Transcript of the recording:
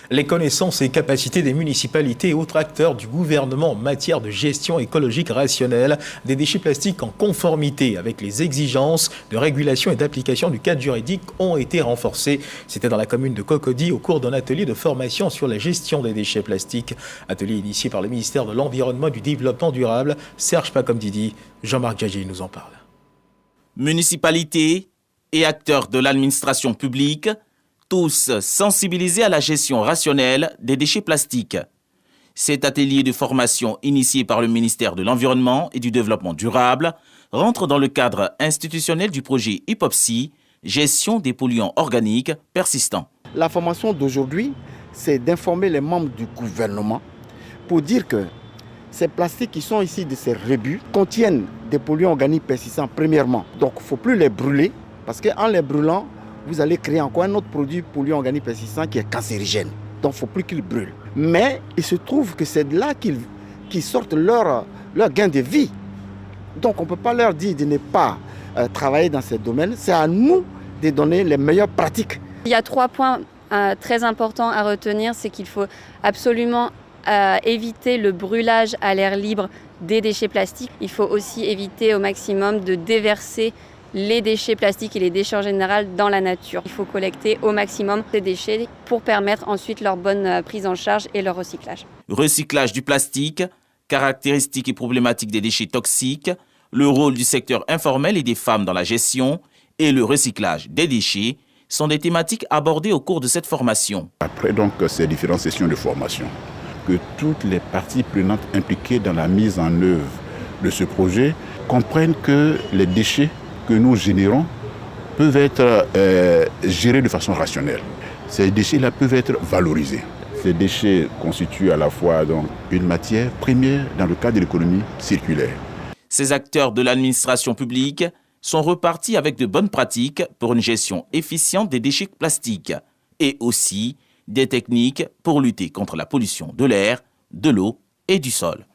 Les connaissances et capacités des municipalités et autres acteurs du gouvernement en matière de gestion écologique rationnelle des déchets plastiques en conformité avec les exigences de régulation et d'application du cadre juridique ont été renforcées. C'était dans la commune de Cocody au cours d'un atelier de formation sur la gestion des déchets plastiques. Atelier initié par le ministère de l'Environnement et du Développement durable. Serge Pacomdidi, Jean-Marc Djadji nous en parle. Municipalités et acteurs de l'administration publique, tous sensibilisés à la gestion rationnelle des déchets plastiques. Cet atelier de formation initié par le ministère de l'Environnement et du Développement durable rentre dans le cadre institutionnel du projet HIPOPSI, gestion des polluants organiques persistants. La formation d'aujourd'hui, c'est d'informer les membres du gouvernement pour dire que ces plastiques qui sont ici de ces rébus contiennent des polluants organiques persistants premièrement. Donc il ne faut plus les brûler parce qu'en les brûlant, vous allez créer encore un autre produit polluant organique persistant qui est cancérigène. Donc il ne faut plus qu'ils brûlent. Mais il se trouve que c'est de là qu'ils sortent leur gain de vie. Donc on ne peut pas leur dire de ne pas travailler dans ces domaines. C'est à nous de donner les meilleures pratiques. Il y a 3 points très importants à retenir. C'est qu'il faut absolument éviter le brûlage à l'air libre des déchets plastiques. Il faut aussi éviter au maximum de déverser les déchets plastiques et les déchets en général dans la nature. Il faut collecter au maximum ces déchets pour permettre ensuite leur bonne prise en charge et leur recyclage. Recyclage du plastique, caractéristiques et problématiques des déchets toxiques, le rôle du secteur informel et des femmes dans la gestion et le recyclage des déchets sont des thématiques abordées au cours de cette formation. Après donc ces différentes sessions de formation, que toutes les parties prenantes impliquées dans la mise en œuvre de ce projet comprennent que les déchets que nous générons peuvent être gérés de façon rationnelle. Ces déchets-là peuvent être valorisés. Ces déchets constituent à la fois donc une matière première dans le cadre de l'économie circulaire. Ces acteurs de l'administration publique sont repartis avec de bonnes pratiques pour une gestion efficiente des déchets plastiques et aussi des techniques pour lutter contre la pollution de l'air, de l'eau et du sol.